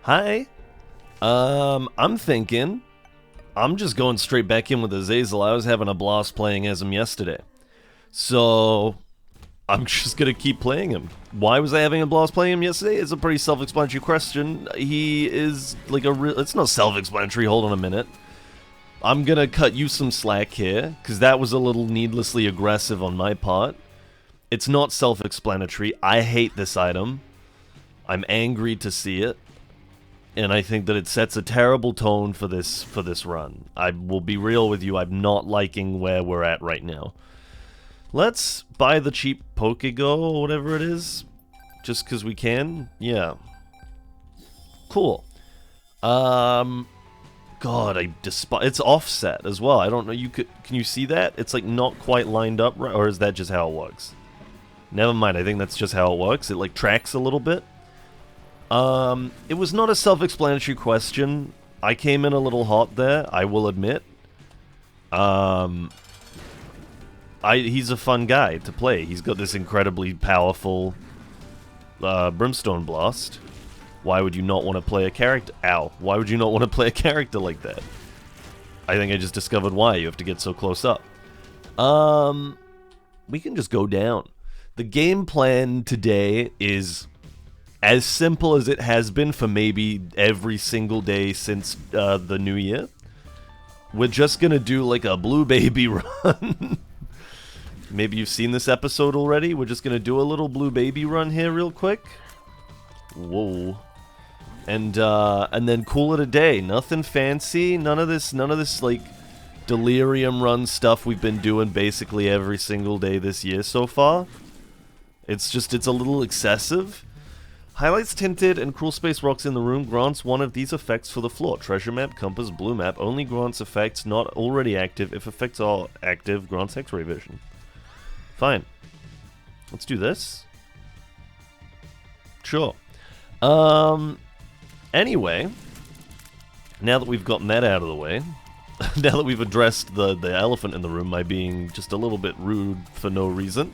Hi. I'm thinking I'm just going straight back in with Azazel. I was having a blast playing as him yesterday. So I'm just gonna keep playing him. Why was I having a blast playing him yesterday? It's a pretty self-explanatory question. He is like it's not self-explanatory, hold on a minute. I'm gonna cut you some slack here, because that was a little needlessly aggressive on my part. It's not self-explanatory. I hate this item. I'm angry to see it. And I think that it sets a terrible tone for this run. I will be real with you, I'm not liking where we're at right now. Let's buy the cheap Pokego or whatever it is. Just because we can. Yeah. Cool. God, I despise... It's offset as well. I don't know, can you see that? It's like not quite lined up, right? Or is that just how it works? Never mind, I think that's just how it works. It like tracks a little bit. It was not a self-explanatory question. I came in a little hot there, I will admit. He's a fun guy to play. He's got this incredibly powerful Brimstone Blast. Why would you not want to play a character? Ow. Why would you not want to play a character like that? I think I just discovered why. You have to get so close up. We can just go down. The game plan today is as simple as it has been for maybe every single day since the new year. We're just gonna do like a blue baby run. Maybe you've seen this episode already. We're just gonna do a little blue baby run here real quick. Whoa. And then call it a day. Nothing fancy. None of this like delirium run stuff we've been doing basically every single day this year so far. It's a little excessive. Highlights tinted and cruel space rocks in the room grants one of these effects for the floor. Treasure map, compass, blue map only grants effects not already active. If effects are active, grants X-ray vision. Fine. Let's do this. Sure. Anyway, now that we've gotten that out of the way, now that we've addressed the elephant in the room by being just a little bit rude for no reason,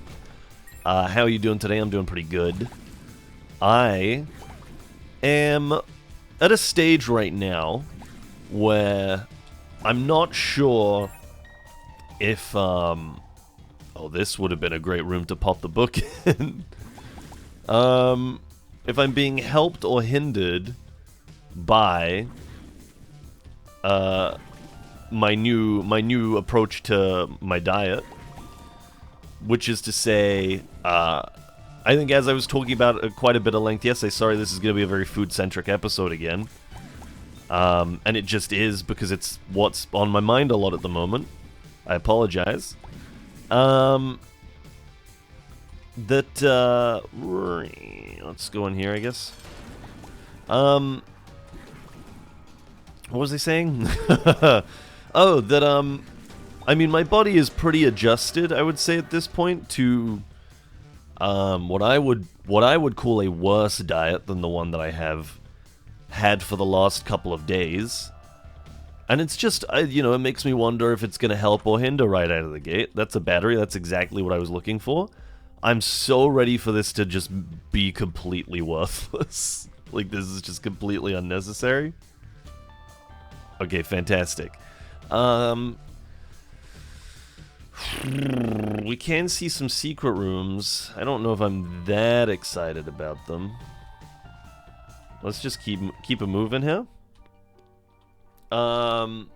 how are you doing today? I'm doing pretty good. I am at a stage right now where I'm not sure if, oh, this would have been a great room to pop the book in. If I'm being helped or hindered by my new approach to my diet, which is to say, I think as I was talking about quite a bit of length yesterday, sorry, this is going to be a very food-centric episode again, and it just is because it's what's on my mind a lot at the moment. I apologize. Let's go in here, I guess. What was I saying? Oh, that, I mean, my body is pretty adjusted, I would say, at this point, to, what I would call a worse diet than the one that I have had for the last couple of days. And it's just, you know, it makes me wonder if it's going to help or hinder right out of the gate. That's a battery, that's exactly what I was looking for. I'm so ready for this to just be completely worthless. Like, this is just completely unnecessary. Okay, fantastic. We can see some secret rooms. I don't know if I'm that excited about them. Let's just keep it moving here. What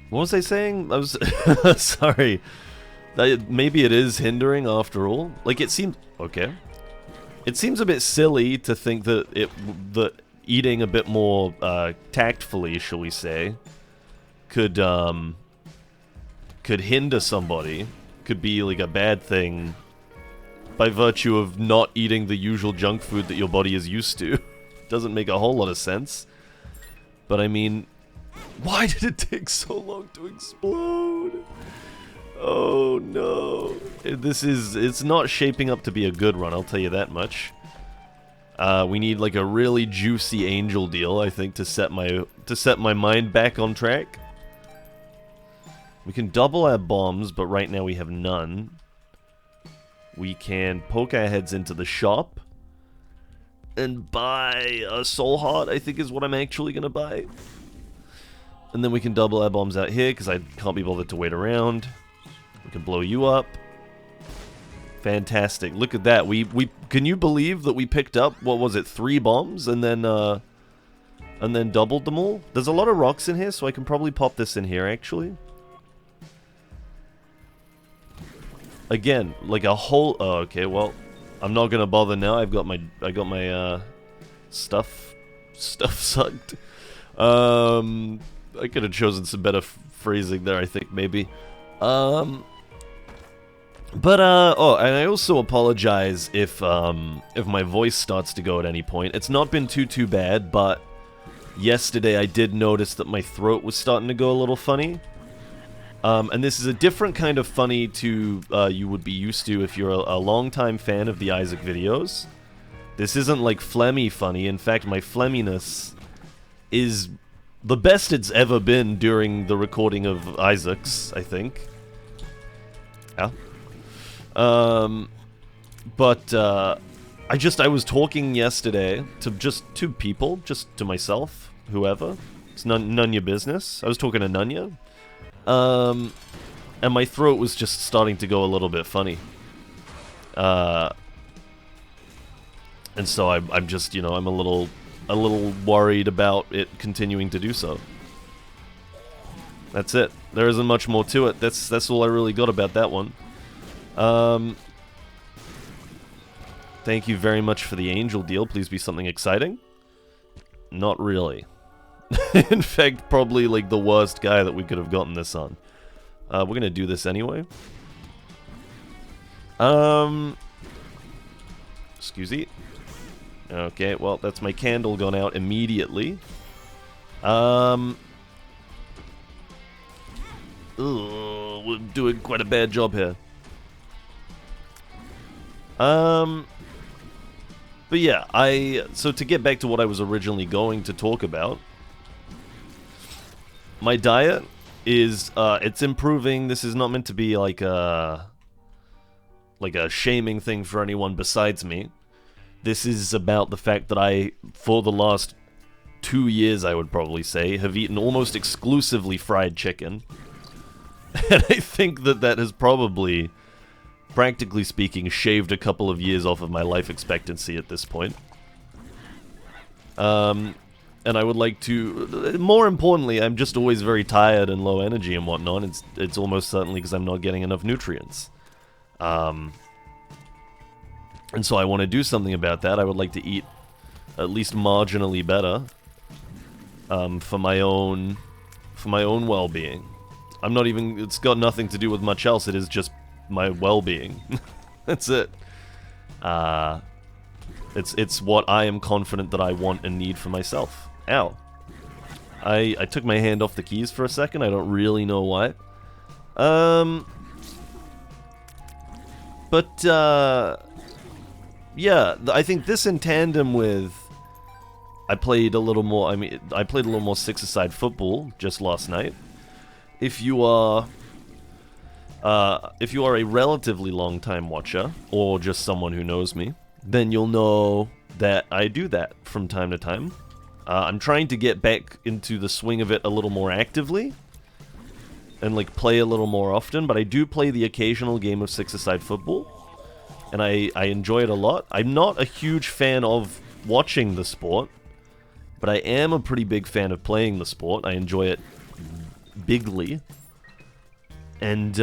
was I saying? I was sorry. Maybe it is hindering after all. Like, it seems okay. It seems a bit silly to think that eating a bit more tactfully, shall we say, could hinder somebody. Could be like a bad thing by virtue of not eating the usual junk food that your body is used to. Doesn't make a whole lot of sense. But I mean, why did it take so long to explode? Oh no. It's not shaping up to be a good run, I'll tell you that much. We need like a really juicy angel deal, I think, to set my mind back on track. We can double our bombs, but right now we have none. We can poke our heads into the shop. and buy a Soul Heart, I think is what I'm actually going to buy. And then we can double our bombs out here, because I can't be bothered to wait around. We can blow you up. Fantastic. Look at that. We can you believe that we picked up, what was it, 3 bombs, and then doubled them all? There's a lot of rocks in here, so I can probably pop this in here, actually. Again, like a whole... Oh, okay, well, I'm not gonna bother now. I got my stuff sucked. I could have chosen some better phrasing there, I think, maybe. Oh, and I also apologize if my voice starts to go at any point. It's not been too bad, but yesterday I did notice that my throat was starting to go a little funny. And this is a different kind of funny to you would be used to if you're a longtime fan of the Isaac videos. This isn't like phlegmy funny. In fact, my phlegminess is the best it's ever been during the recording of Isaac's, I think. Yeah. But I was talking yesterday to just 2 people, just to myself, whoever. It's none your business. I was talking to Nunya. And my throat was just starting to go a little bit funny. And so I'm just, you know, I'm a little worried about it continuing to do so. That's it. There isn't much more to it. That's all I really got about that one. Thank you very much for the angel deal. Please be something exciting. Not really. In fact, probably like the worst guy that we could have gotten this on. We're gonna do this anyway. Excuse me. Okay, well, that's my candle gone out immediately. We're doing quite a bad job here. But yeah, so to get back to what I was originally going to talk about, my diet is, it's improving. This is not meant to be like a shaming thing for anyone besides me. This is about the fact that I, for the last 2 years, I would probably say, have eaten almost exclusively fried chicken. And I think that has probably, practically speaking, shaved a couple of years off of my life expectancy at this point. And I would like to... More importantly, I'm just always very tired and low energy and whatnot. It's almost certainly because I'm not getting enough nutrients. And so I want to do something about that. I would like to eat at least marginally better for my own well-being. I'm not even... It's got nothing to do with much else. It is just my well-being. That's it. It's what I am confident that I want and need for myself. Ow. I took my hand off the keys for a second. I don't really know why. Yeah, I think this in tandem with... I played a little more 6-a-side football just last night. If you are a relatively long-time watcher, or just someone who knows me, then you'll know that I do that from time to time. I'm trying to get back into the swing of it a little more actively, and like play a little more often, but I do play the occasional game of 6-a-side football, and I enjoy it a lot. I'm not a huge fan of watching the sport, but I am a pretty big fan of playing the sport. I enjoy it bigly. And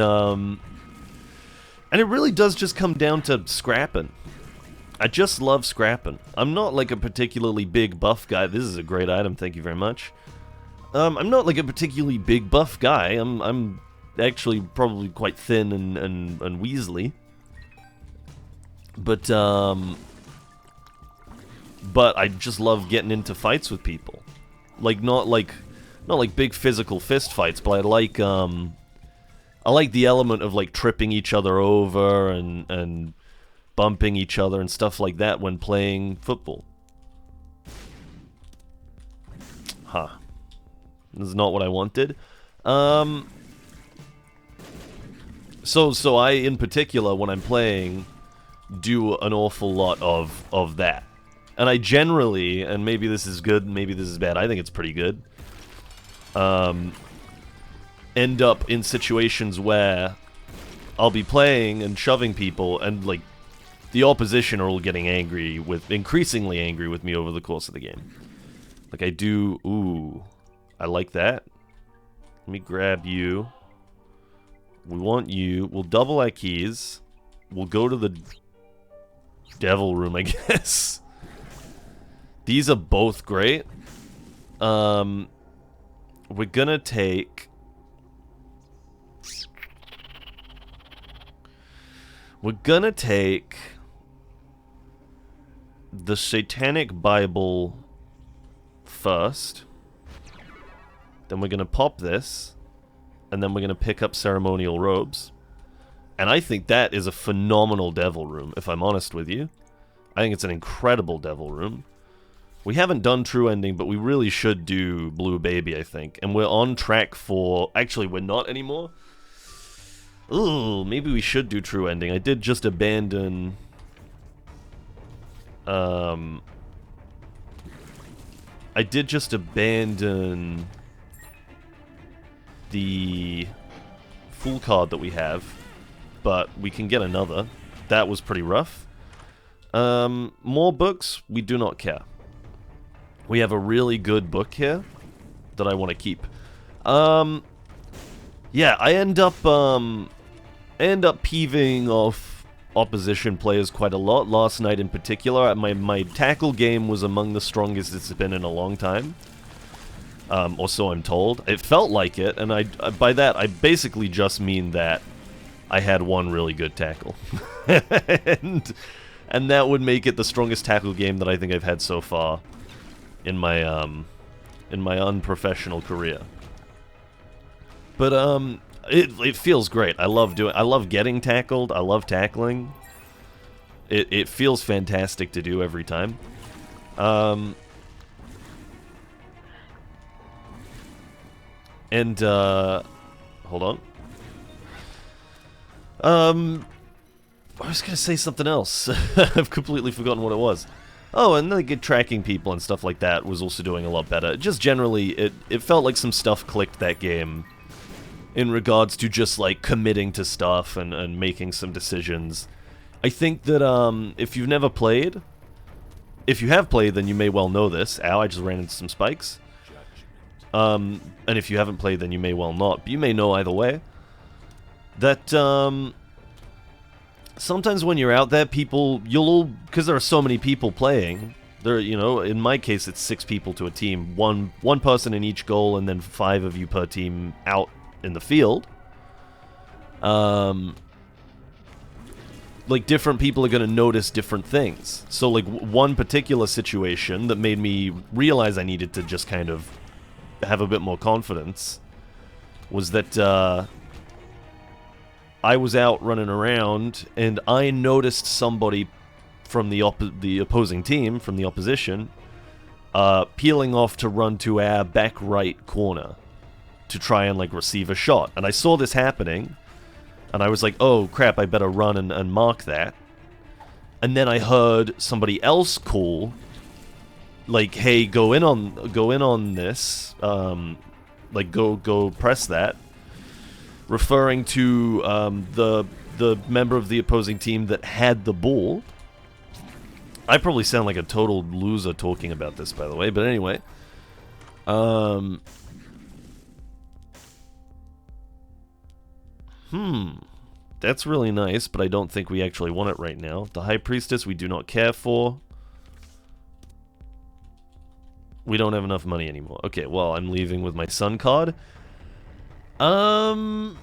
it really does just come down to scrapping. I just love scrapping. I'm not like a particularly big buff guy. This is a great item, thank you very much. I'm not like a particularly big buff guy. I'm actually probably quite thin and weaselly. But I just love getting into fights with people. Like not like big physical fist fights, but I like the element of like tripping each other over and bumping each other and stuff like that when playing football. Huh. This is not what I wanted. So I, in particular, when I'm playing, do an awful lot of that. And I generally, and maybe this is good, maybe this is bad, I think it's pretty good, end up in situations where I'll be playing and shoving people, and, like, the opposition are all getting angry with, increasingly angry with me over the course of the game. Like, I do, ooh, I like that. Let me grab you. We want you. We'll double our keys. We'll go to the devil room, I guess. These are both great. We're gonna take... We're gonna take the Satanic Bible first. Then we're gonna pop this. And then we're gonna pick up Ceremonial Robes. And I think that is a phenomenal devil room, if I'm honest with you. I think it's an incredible devil room. We haven't done True Ending, but we really should do Blue Baby, I think. And we're on track for... Actually, we're not anymore. Ooh, maybe we should do True Ending. I did just abandon... I did just abandon... the Fool card that we have. But we can get another. That was pretty rough. More books? We do not care. We have a really good book here that I want to keep. Yeah, I end up peeving off opposition players quite a lot. Last night in particular, my tackle game was among the strongest it's been in a long time. Or so I'm told. It felt like it, and by that I basically just mean that I had one really good tackle. and that would make it the strongest tackle game that I think I've had so far in my unprofessional career. But it feels great. I love getting tackled. I love tackling. It feels fantastic to do every time. And hold on. I was gonna say something else. I've completely forgotten what it was. Oh, and then tracking people and stuff like that was also doing a lot better. Just generally, it felt like some stuff clicked that game in regards to just, like, committing to stuff and making some decisions. I think that, if you've never played... If you have played, then you may well know this. Ow, I just ran into some spikes. And if you haven't played, then you may well not. But you may know either way. That, sometimes when you're out there, because there are so many people playing, in my case, it's 6 people to a team, one person in each goal, and then 5 of you per team out in the field. Like, different people are gonna notice different things. So, like, one particular situation that made me realize I needed to just kind of have a bit more confidence was that, I was out running around, and I noticed somebody from the opposing team, from the opposition, peeling off to run to our back right corner to try and, like, receive a shot. And I saw this happening, and I was like, oh crap, I better run and mark that. And then I heard somebody else call, like, hey, go in on this, like, go press that. Referring to the member of the opposing team that had the ball. I probably sound like a total loser talking about this, by the way, but anyway. That's really nice, but I don't think we actually want it right now. The High Priestess we do not care for. We don't have enough money anymore. Okay, well, I'm leaving with my Sun card. The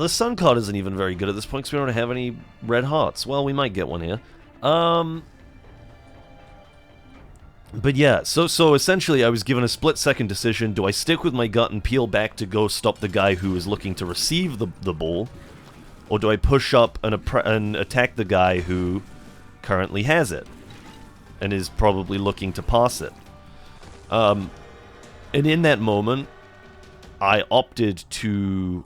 Sun card isn't even very good at this point because we don't have any red hearts. Well, we might get one here. But yeah, so essentially I was given a split-second decision. Do I stick with my gut and peel back to go stop the guy who is looking to receive the ball? Or do I push up and attack the guy who currently has it and is probably looking to pass it? And in that moment, I opted to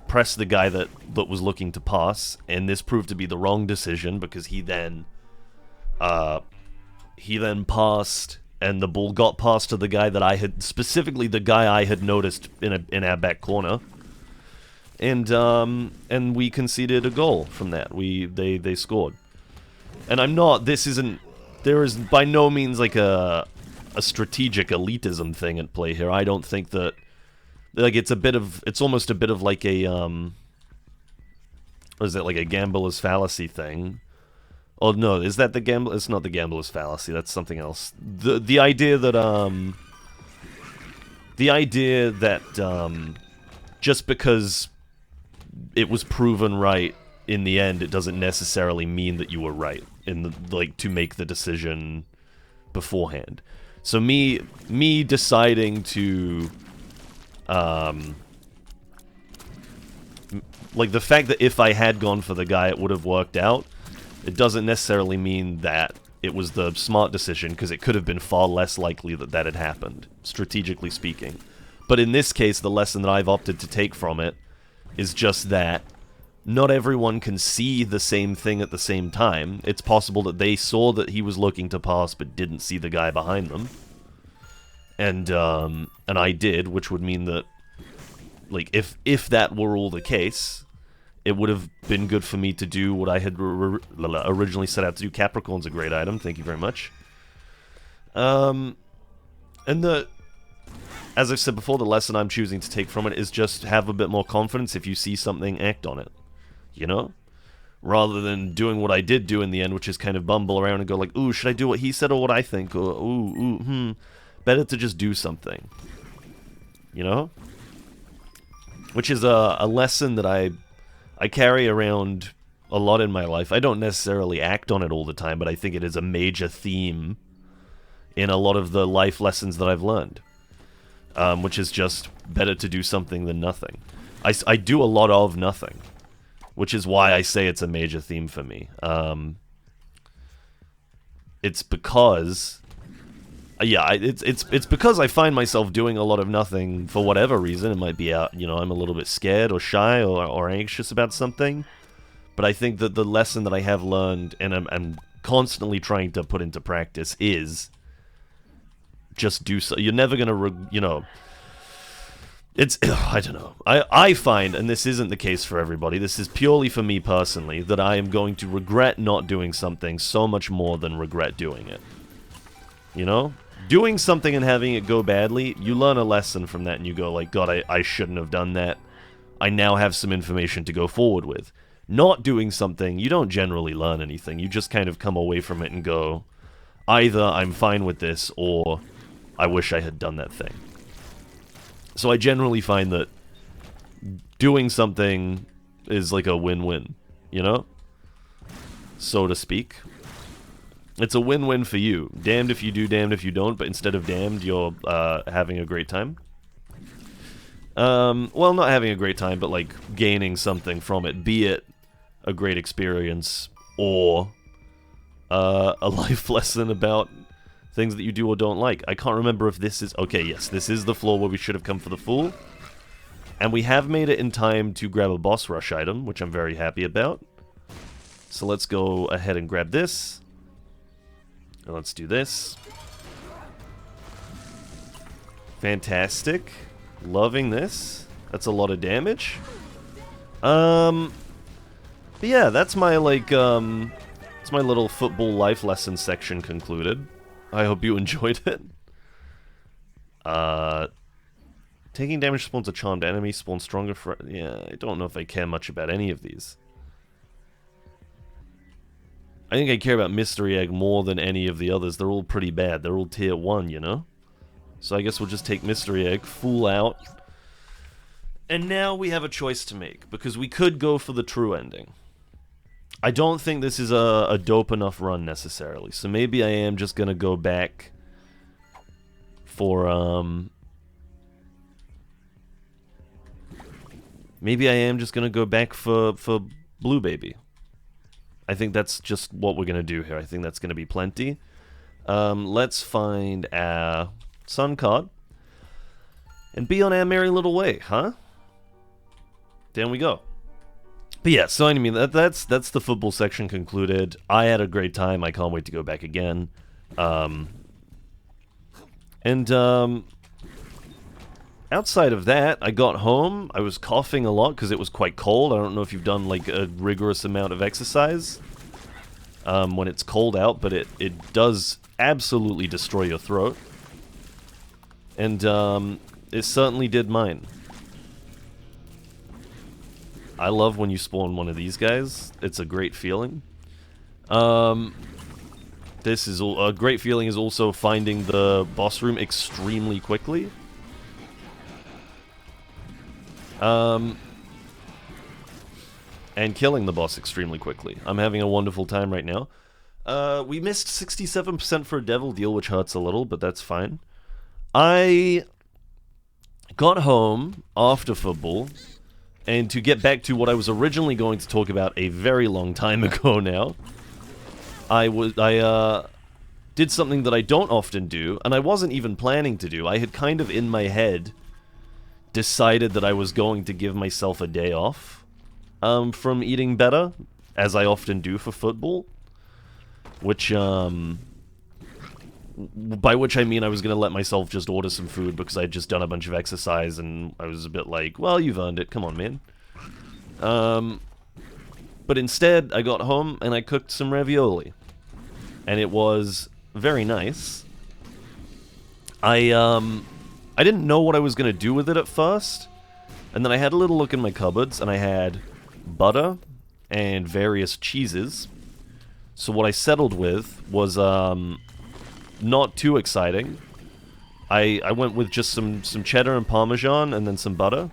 press the guy that was looking to pass, and this proved to be the wrong decision because he then passed, and the ball got passed to the guy that I had, specifically the guy I had noticed in our back corner, and we conceded a goal from that. They scored, and there is by no means like a strategic elitism thing at play here. I don't think that, like, it's almost a bit of like a what is it, like a gambler's fallacy thing. Oh no, is that the gamble? It's not the gambler's fallacy. That's something else. The idea that just because it was proven right in the end, it doesn't necessarily mean that you were right to make the decision beforehand. So me deciding to like, the fact that if I had gone for the guy it would have worked out, it doesn't necessarily mean that it was the smart decision, because it could have been far less likely that had happened, strategically speaking. But in this case, the lesson that I've opted to take from it is just that not everyone can see the same thing at the same time. It's possible that they saw that he was looking to pass but didn't see the guy behind them. And I did, which would mean that, like, if that were all the case, it would have been good for me to do what I had originally set out to do. Capricorn's a great item, thank you very much. And as I've said before, the lesson I'm choosing to take from it is just have a bit more confidence. If you see something, act on it. You know? Rather than doing what I did do in the end, which is kind of bumble around and go like, ooh, should I do what he said or what I think? Or, ooh. Better to just do something. You know? Which is a lesson that I carry around a lot in my life. I don't necessarily act on it all the time, but I think it is a major theme in a lot of the life lessons that I've learned. Which is just better to do something than nothing. I do a lot of nothing, which is why I say it's a major theme for me. It's because... yeah, it's because I find myself doing a lot of nothing for whatever reason. It might be I'm a little bit scared or shy or anxious about something. But I think that the lesson that I have learned and I'm constantly trying to put into practice is just do so. You're never gonna, it's, I don't know. I find, and this isn't the case for everybody, this is purely for me personally, that I am going to regret not doing something so much more than regret doing it. You know? Doing something and having it go badly, you learn a lesson from that and you go like, God, I shouldn't have done that. I now have some information to go forward with. Not doing something, you don't generally learn anything. You just kind of come away from it and go, either I'm fine with this, or I wish I had done that thing. So I generally find that doing something is like a win-win, you know? So to speak. It's a win-win for you. Damned if you do, damned if you don't, but instead of damned, you're having a great time. Well, not having a great time, but like gaining something from it, be it a great experience or a life lesson about things that you do or don't like. I can't remember if this is... Okay, yes, this is the floor where we should have come for the Fool. And we have made it in time to grab a boss rush item, which I'm very happy about. So let's go ahead and grab this. And let's do this. Fantastic. Loving this. That's a lot of damage. But yeah, that's my, like, it's my little football life lesson section concluded. I hope you enjoyed it. Taking damage spawns a charmed enemy, spawns stronger for... Yeah, I don't know if I care much about any of these. I think I care about Mystery Egg more than any of the others. They're all pretty bad. They're all tier 1, you know? So I guess we'll just take Mystery Egg, Fool out. And now we have a choice to make, because we could go for the true ending. I don't think this is a dope enough run, necessarily. So maybe I am just gonna go back for, maybe I am just gonna go back for Blue Baby. I think that's just what we're going to do here. I think that's going to be plenty. Let's find our Sun card. And be on our merry little way, huh? Down we go. But yeah, so I mean, that's the football section concluded. I had a great time. I can't wait to go back again. Outside of that, I got home. I was coughing a lot because it was quite cold. I don't know if you've done like a rigorous amount of exercise when it's cold out, but it does absolutely destroy your throat. And it certainly did mine. I love when you spawn one of these guys. It's a great feeling. This is a great feeling is also finding the boss room extremely quickly. And killing the boss extremely quickly. I'm having a wonderful time right now. We missed 67% for a devil deal, which hurts a little, but that's fine. I got home after football, and to get back to what I was originally going to talk about a very long time ago now, I did something that I don't often do, and I wasn't even planning to do. I had kind of in my head decided that I was going to give myself a day off from eating better, as I often do for football, which by which I mean I was going to let myself just order some food because I'd just done a bunch of exercise and I was a bit like, well, you've earned it, come on, man. But instead, I got home and I cooked some ravioli. And it was very nice. I didn't know what I was going to do with it at first. And then I had a little look in my cupboards and I had butter and various cheeses. So what I settled with was not too exciting. I went with just some cheddar and Parmesan and then some butter.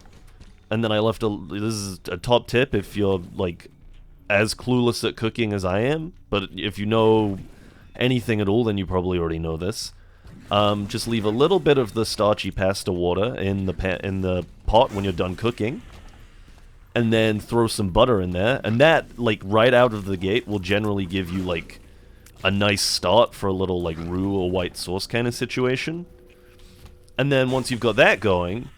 And then I left this is a top tip if you're like as clueless at cooking as I am, but if you know anything at all, then you probably already know this. Just leave a little bit of the starchy pasta water in the pot when you're done cooking, and then throw some butter in there, and that, like, right out of the gate will generally give you, like, a nice start for a little, like, roux or white sauce kind of situation. And then once you've got that going,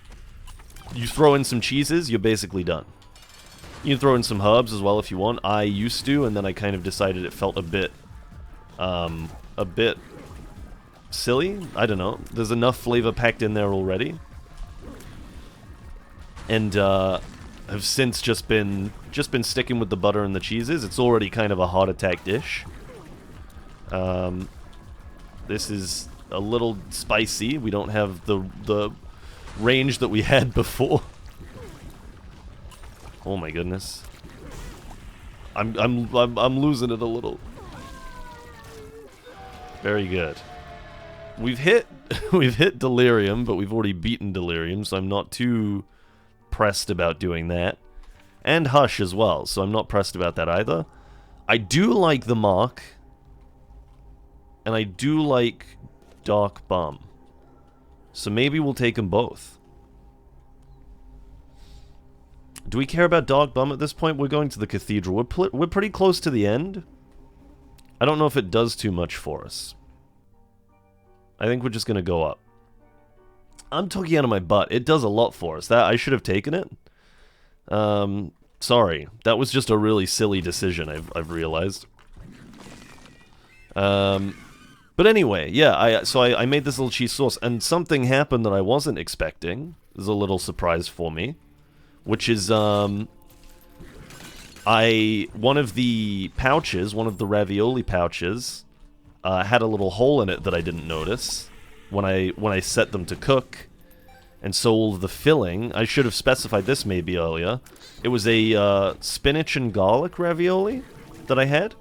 you throw in some cheeses, you're basically done. You can throw in some herbs as well if you want. I used to, and then I kind of decided it felt a bit silly. I don't know. There's enough flavor packed in there already. And have since just been sticking with the butter and the cheeses. It's already kind of a heart attack dish. This is a little spicy. We don't have the range that we had before. Oh my goodness. I'm losing it a little. Very good. We've hit Delirium, but we've already beaten Delirium, so I'm not too pressed about doing that. And Hush as well, so I'm not pressed about that either. I do like the Mark, and I do like Dark Bum. So maybe we'll take them both. Do we care about Dark Bum at this point? We're going to the Cathedral. We're pretty close to the end. I don't know if it does too much for us. I think we're just going to go up. I'm talking out of my butt. It does a lot for us. I should have taken it. Sorry. That was just a really silly decision, I've realized. But anyway, yeah, so I made this little cheese sauce, and something happened that I wasn't expecting. It was a little surprise for me. Which is, one of the pouches, one of the ravioli pouches, had a little hole in it that I didn't notice when I set them to cook. And so all of the filling, I should have specified this maybe earlier. It was a spinach and garlic ravioli that I had,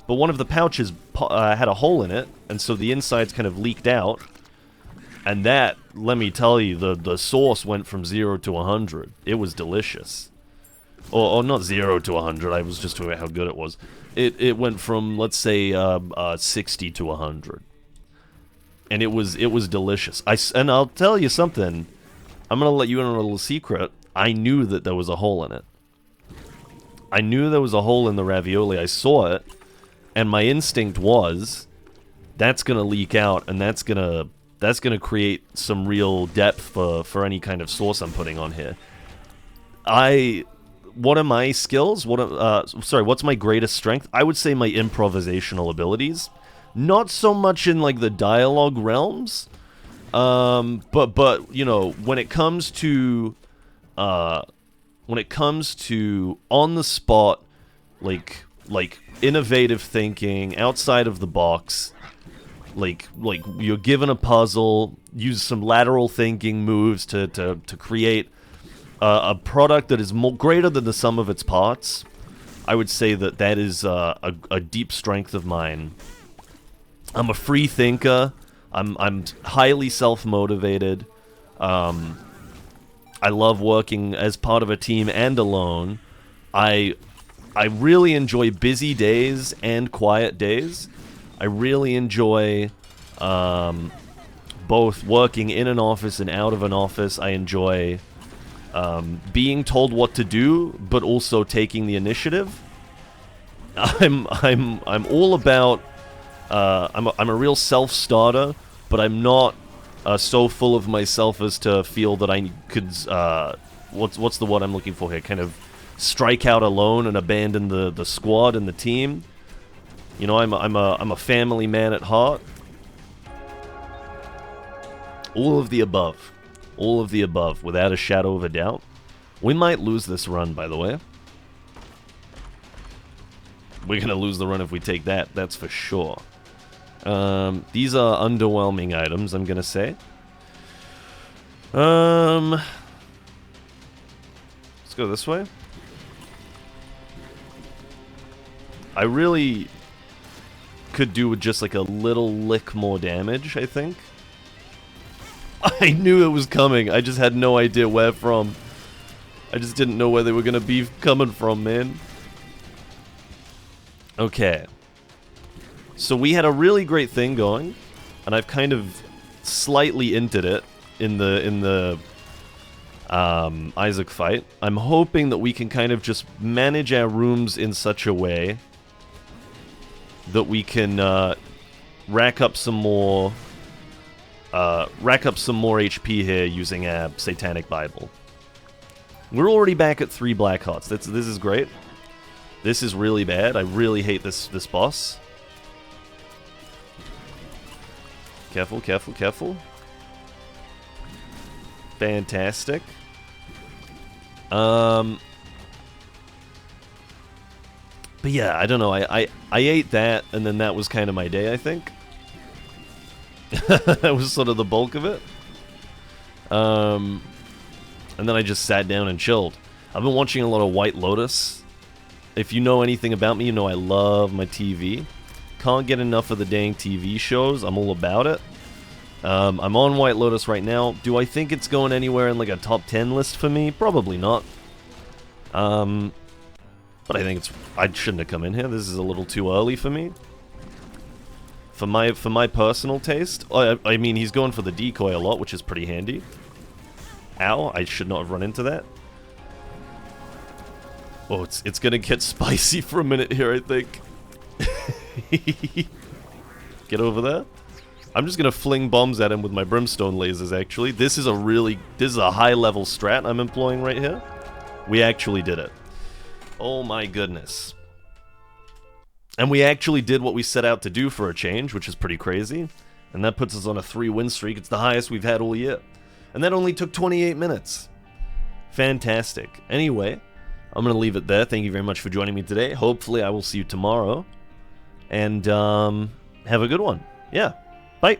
but one of the pouches had a hole in it, and so the insides kind of leaked out. And that, let me tell you, the sauce went from 0 to 100. It was delicious. Or not 0 to 100, I was just talking about how good it was. It went from, let's say, 60 to 100. And it was delicious. And I'll tell you something. I'm going to let you in on a little secret. I knew that there was a hole in it. I knew there was a hole in the ravioli. I saw it. And my instinct was, that's going to leak out, and that's going to create some real depth for any kind of sauce I'm putting on here. I what are my skills? What's my greatest strength? I would say my improvisational abilities. Not so much in like the dialogue realms, but you know, when it comes to on the spot, like innovative thinking, outside of the box, like you're given a puzzle, use some lateral thinking moves to create a product that is greater than the sum of its parts. I would say that is a deep strength of mine. I'm a free thinker. I'm highly self-motivated. I love working as part of a team and alone. I really enjoy busy days and quiet days. I really enjoy both working in an office and out of an office. I enjoy being told what to do, but also taking the initiative. I'm all about. I'm a real self-starter, but I'm not so full of myself as to feel that I could. What's the word I'm looking for here? Kind of strike out alone and abandon the squad and the team. You know, I'm a family man at heart. All of the above. All of the above, without a shadow of a doubt. We might lose this run, by the way. We're gonna lose the run if we take that, that's for sure. These are underwhelming items, I'm gonna say. Let's go this way. I really could do with just like a little lick more damage, I think. I knew it was coming, I just had no idea where from. I just didn't know where they were gonna be coming from, man. Okay. So we had a really great thing going, and I've kind of slightly inted it in the Isaac fight. I'm hoping that we can kind of just manage our rooms in such a way that we can rack up some more HP here using our Satanic Bible. We're already back at 3 black hearts. This is great. This is really bad. I really hate this boss. Careful, careful, careful. Fantastic. But yeah, I don't know. I ate that, and then that was kind of my day, I think. That was sort of the bulk of it. And then I just sat down and chilled. I've been watching a lot of White Lotus. If you know anything about me, you know I love my TV. Can't get enough of the dang TV shows. I'm all about it. I'm on White Lotus right now. Do I think it's going anywhere in like a top 10 list for me? Probably not. But I think I shouldn't have come in here. This is a little too early for me. For my personal taste. I mean, he's going for the decoy a lot, which is pretty handy. Ow, I should not have run into that. Oh, it's gonna get spicy for a minute here, I think. Get over there. I'm just gonna fling bombs at him with my brimstone lasers, actually. This is a high-level strat I'm employing right here. We actually did it. Oh my goodness. And we actually did what we set out to do for a change, which is pretty crazy. And that puts us on a 3-win streak. It's the highest we've had all year. And that only took 28 minutes. Fantastic. Anyway, I'm going to leave it there. Thank you very much for joining me today. Hopefully I will see you tomorrow. And have a good one. Yeah. Bye.